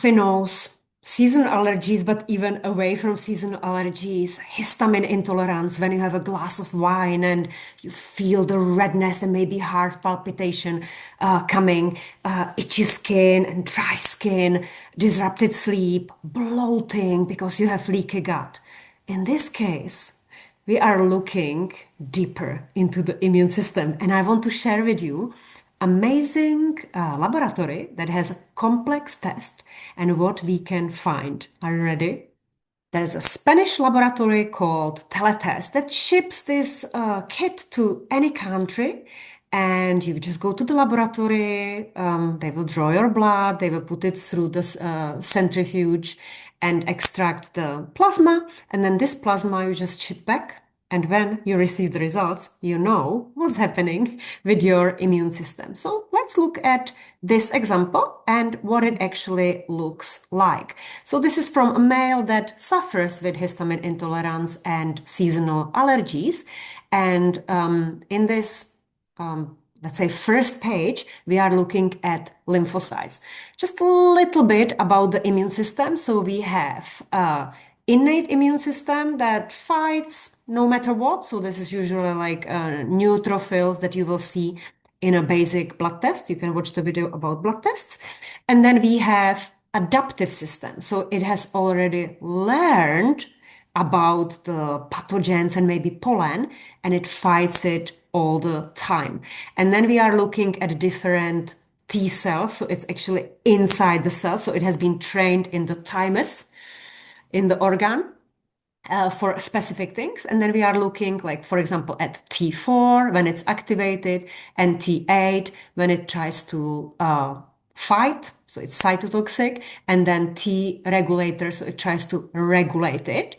coffee nose, seasonal allergies, but even away from seasonal allergies, histamine intolerance, when you have a glass of wine and you feel the redness and maybe heart palpitation coming, itchy skin and dry skin, disrupted sleep, bloating because you have leaky gut. In this case, we are looking deeper into the immune system, and I want to share with you amazing laboratory that has a complex test and what we can find. Are you ready? There's a Spanish laboratory called Teletest that ships this kit to any country, and you just go to the laboratory. They will draw your blood, they will put it through the centrifuge and extract the plasma, and then this plasma you just ship back. And when you receive the results, you know what's happening with your immune system. So let's look at this example and what it actually looks like. So this is from a male that suffers with histamine intolerance and seasonal allergies. And in this, let's say, first page, we are looking at lymphocytes. Just a little bit about the immune system. So we have innate immune system that fights no matter what. So this is usually like neutrophils that you will see in a basic blood test. You can watch the video about blood tests. And then we have adaptive system. So it has already learned about the pathogens and maybe pollen, and it fights it all the time. And then we are looking at different T cells. So it's actually inside the cell. So it has been trained in the thymus, in the organ, for specific things. And then we are looking, like, for example, at T4 when it's activated and T8 when it tries to fight. So it's cytotoxic. And then T regulator, so it tries to regulate it.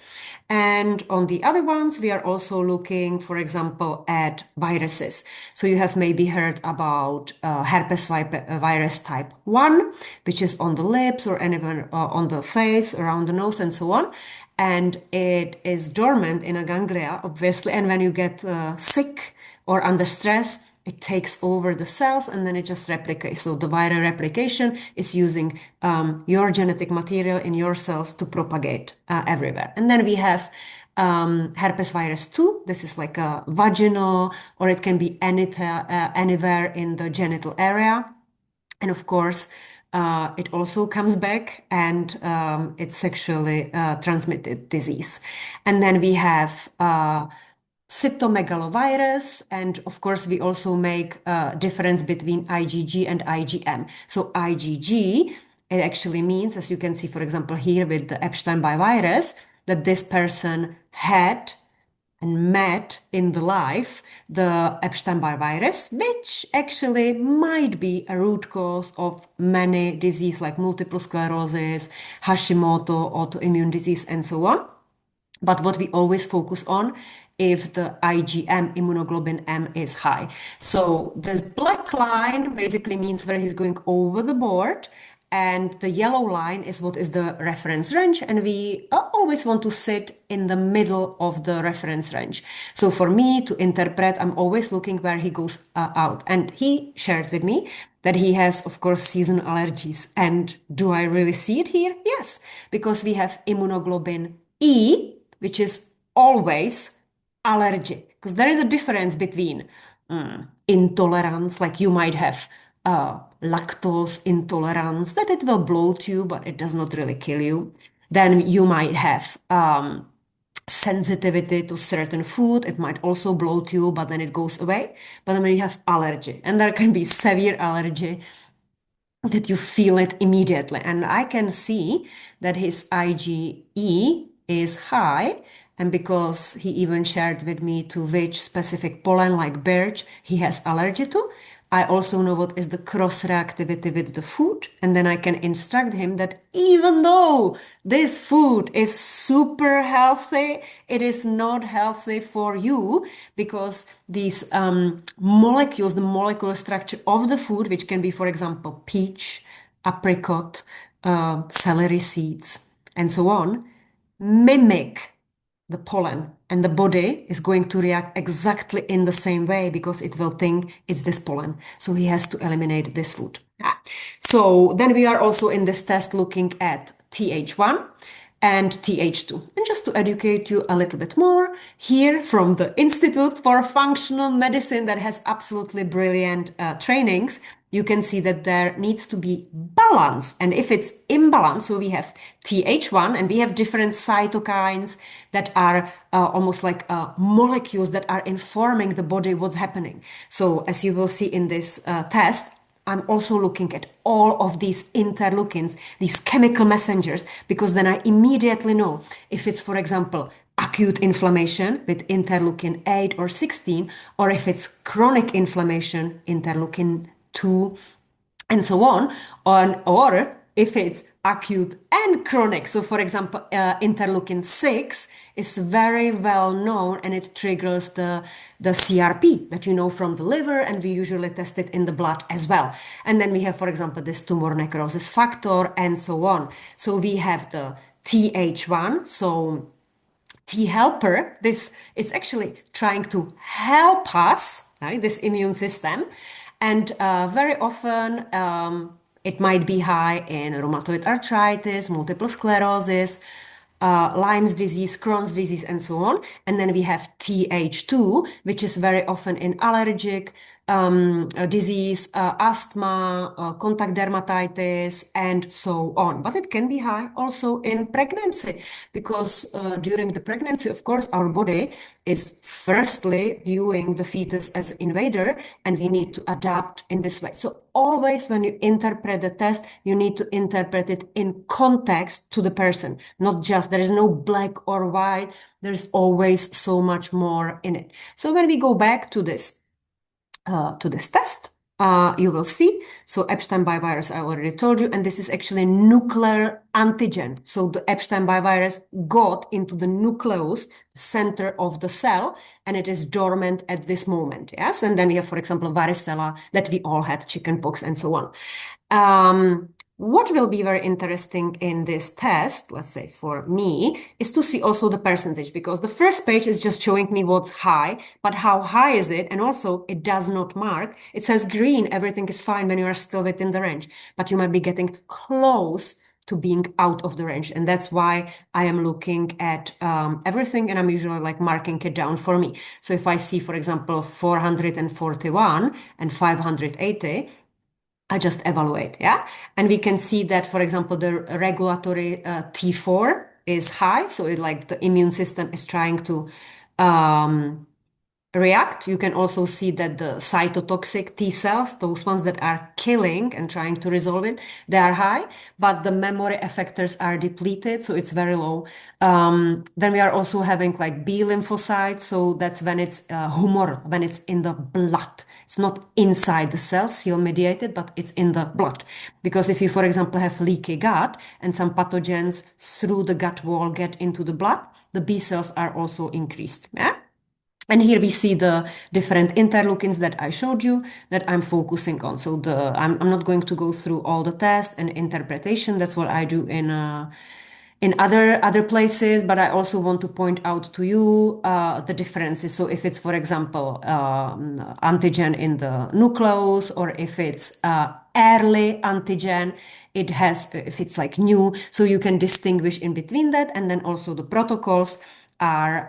And on the other ones, we are also looking, for example, at viruses. So you have maybe heard about herpes virus type 1, which is on the lips or anywhere on the face, around the nose, and so on. And it is dormant in a ganglia, obviously. And when you get sick or under stress, it takes over the cells and then it just replicates. So the viral replication is using your genetic material in your cells to propagate everywhere. And then we have herpes virus 2. This is like a vaginal, or it can be anywhere in the genital area. And of course, it also comes back, and it's sexually transmitted disease. And then we have cytomegalovirus, and of course we also make a difference between IgG and IgM. So IgG, it actually means, as you can see, for example, here with the Epstein-Barr virus, that this person had and met in the life the Epstein-Barr virus, which actually might be a root cause of many diseases like multiple sclerosis, Hashimoto, autoimmune disease, and so on. But what we always focus on if the IgM, immunoglobulin M, is high. So this black line basically means where he's going over the board, and the yellow line is what is the reference range, and we always want to sit in the middle of the reference range. So for me to interpret, I'm always looking where he goes out. And he shared with me that he has, of course, seasonal allergies. And do I really see it here? Yes, because we have immunoglobulin E, which is always allergic, because there is a difference between intolerance, like you might have lactose intolerance, that it will bloat you, but it does not really kill you. Then you might have sensitivity to certain food. It might also bloat you, but then it goes away. But then you have allergy, and there can be severe allergy that you feel it immediately. And I can see that his IgE is high. And because he even shared with me to which specific pollen, like birch, he has allergy to, I also know what is the cross-reactivity with the food. And then I can instruct him that even though this food is super healthy, it is not healthy for you, because these molecules, the molecular structure of the food, which can be, for example, peach, apricot, celery seeds, and so on, mimic the pollen, and the body is going to react exactly in the same way because it will think it's this pollen. So he has to eliminate this food. So then we are also in this test looking at TH1 and TH2. And just to educate you a little bit more, here from the Institute for Functional Medicine that has absolutely brilliant trainings, you can see that there needs to be balance. And if it's imbalance, so we have TH1 and we have different cytokines that are almost like molecules that are informing the body what's happening. So as you will see in this test, I'm also looking at all of these interleukins, these chemical messengers, because then I immediately know if it's, for example, acute inflammation with interleukin 8 or 16, or if it's chronic inflammation, interleukin 2, and so on, or if it's acute and chronic. So, for example, interleukin 6 is very well known and it triggers the CRP that you know from the liver, and we usually test it in the blood as well. And then we have, for example, this tumor necrosis factor and so on. So we have the TH1, so T helper, this is actually trying to help us, right, this immune system. And very often it might be high in rheumatoid arthritis, multiple sclerosis, Lyme's disease, Crohn's disease, and so on. And then we have TH2, which is very often in allergic disease, asthma, contact dermatitis, and so on. But it can be high also in pregnancy, because during the pregnancy, of course, our body is firstly viewing the fetus as invader, and we need to adapt in this way. So always when you interpret the test, you need to interpret it in context to the person, not just, there is no black or white, there's always so much more in it. So when we go back to this test, you will see. So Epstein-Barr virus, I already told you, and this is actually nuclear antigen. So the Epstein-Barr virus got into the nucleus, center of the cell, and it is dormant at this moment. Yes, and then we have, for example, varicella that we all had, chickenpox, and so on. What will be very interesting in this test, let's say for me, is to see also the percentage, because the first page is just showing me what's high, but how high is it? And also it does not mark. It says green, everything is fine when you are still within the range, but you might be getting close to being out of the range. And that's why I am looking at everything, and I'm usually like marking it down for me. So if I see, for example, 441 and 580, I just evaluate, yeah? And we can see that, for example, the regulatory T4 is high. So it, like the immune system is trying to react. You can also see that the cytotoxic T cells, those ones that are killing and trying to resolve it, they are high, but the memory effectors are depleted, so it's very low. Then we are also having like B lymphocytes, so that's when it's humor, when it's in the blood. It's not inside the cell, cell mediated, but it's in the blood. Because if you, for example, have leaky gut and some pathogens through the gut wall get into the blood, the B cells are also increased. Yeah? And here we see the different interleukins that I showed you that I'm focusing on. So I'm not going to go through all the tests and interpretation. That's what I do in other places, but I also want to point out to you the differences. So if it's, for example, antigen in the nucleus, or if it's early antigen, if it's like new, so you can distinguish in between that. And then also the protocols are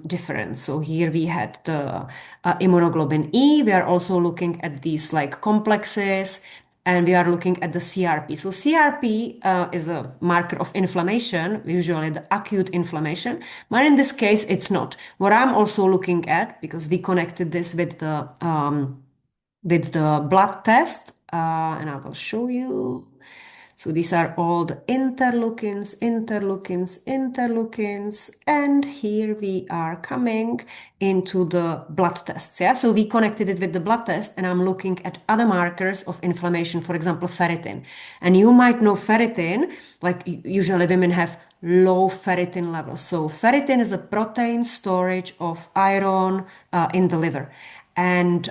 different. So here we had the immunoglobulin E. We are also looking at these like complexes, and we are looking at the CRP. So CRP is a marker of inflammation, usually the acute inflammation, but in this case, it's not. What I'm also looking at, because we connected this with the blood test, and I will show you. So these are all the interleukins, and here we are coming into the blood tests. Yeah, so we connected it with the blood test, and I'm looking at other markers of inflammation, for example, ferritin. And you might know ferritin, like usually women have low ferritin levels. So ferritin is a protein storage of iron in the liver. And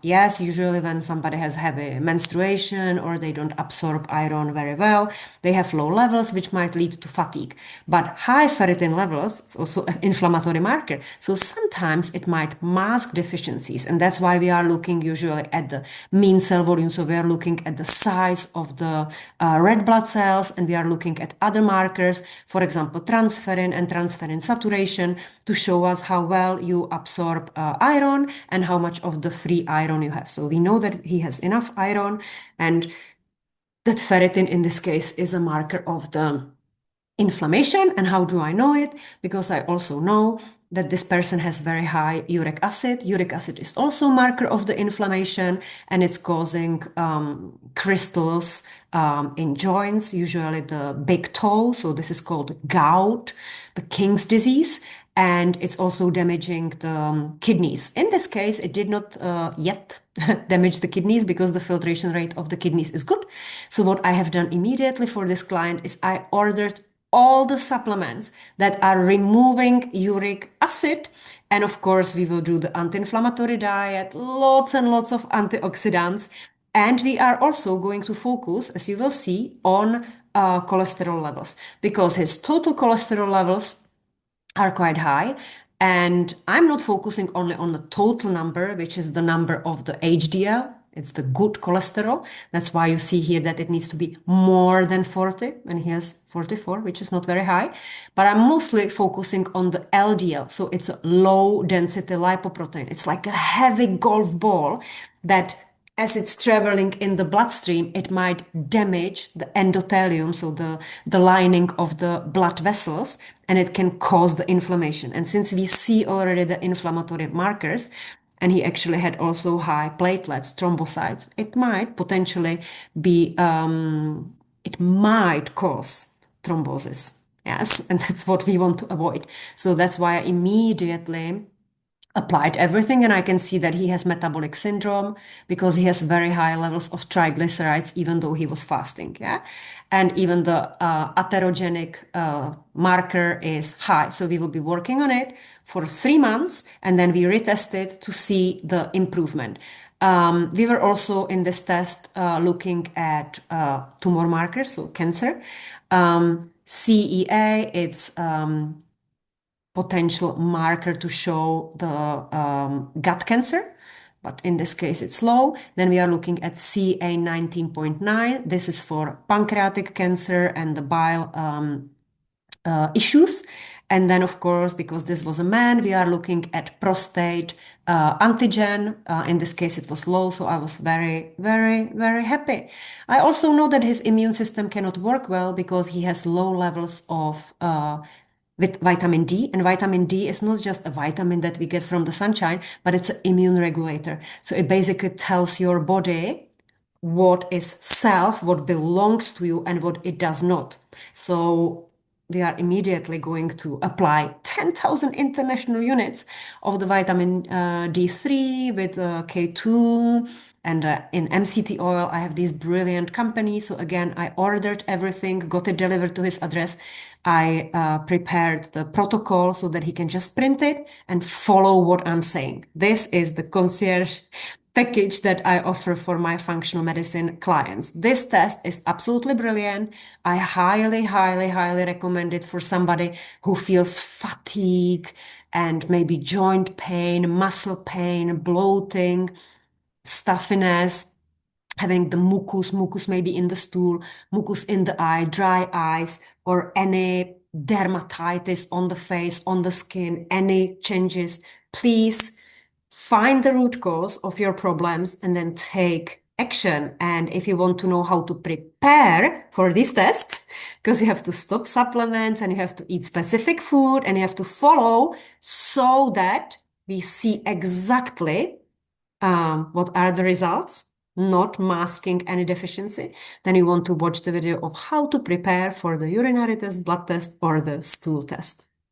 yes, usually when somebody has heavy menstruation or they don't absorb iron very well, they have low levels, which might lead to fatigue. But high ferritin levels, it's also an inflammatory marker. So sometimes it might mask deficiencies. And that's why we are looking usually at the mean cell volume. So we are looking at the size of the red blood cells, and we are looking at other markers, for example, transferrin and transferrin saturation, to show us how well you absorb iron and how much of the free iron you have. So we know that he has enough iron, and that ferritin in this case is a marker of the inflammation. And how do I know it? Because I also know that this person has very high uric acid. Uric acid is also a marker of the inflammation, and it's causing crystals in joints, usually the big toe. So this is called gout, the king's disease. And it's also damaging the kidneys. In this case, it did not yet damage the kidneys because the filtration rate of the kidneys is good. So what I have done immediately for this client is I ordered all the supplements that are removing uric acid. And of course, we will do the anti-inflammatory diet, lots and lots of antioxidants. And we are also going to focus, as you will see, on cholesterol levels, because his total cholesterol levels are quite high. And I'm not focusing only on the total number, which is the number of the HDL. It's the good cholesterol. That's why you see here that it needs to be more than 40, and he has 44, which is not very high. But I'm mostly focusing on the LDL. So it's a low density lipoprotein. It's like a heavy golf ball that, as it's traveling in the bloodstream, it might damage the endothelium, so the lining of the blood vessels, and it can cause the inflammation. And since we see already the inflammatory markers, and he actually had also high platelets, thrombocytes, it might potentially be, it might cause thrombosis. Yes, and that's what we want to avoid. So that's why I immediately applied everything, and I can see that he has metabolic syndrome because he has very high levels of triglycerides even though he was fasting. Yeah, and even the atherogenic marker is high. So we will be working on it for 3 months, and then we retest it to see the improvement. We were also in this test looking at tumor markers, so cancer. CEA, it's potential marker to show the gut cancer, but in this case it's low. Then we are looking at CA 19.9. This is for pancreatic cancer and the bile issues. And then, of course, because this was a man, we are looking at prostate antigen. In this case, it was low, so I was very, very, very happy. I also know that his immune system cannot work well because he has low levels of with vitamin D. And vitamin D is not just a vitamin that we get from the sunshine, but it's an immune regulator. So it basically tells your body what is self, what belongs to you, and what it does not. So we are immediately going to apply 10,000 international units of the vitamin D3 with K2 and in MCT oil. I have these brilliant companies. So again, I ordered everything, got it delivered to his address. I prepared the protocol so that he can just print it and follow what I'm saying. This is the concierge package that I offer for my functional medicine clients. This test is absolutely brilliant. I highly, highly, highly recommend it for somebody who feels fatigue and maybe joint pain, muscle pain, bloating, stuffiness, having the mucus maybe in the stool, mucus in the eye, dry eyes, or any dermatitis on the face, on the skin, any changes. Please find the root cause of your problems and then take action. And if you want to know how to prepare for this test, because you have to stop supplements and you have to eat specific food and you have to follow so that we see exactly what are the results, not masking any deficiency, then you want to watch the video of how to prepare for the urinary test, blood test, or the stool test.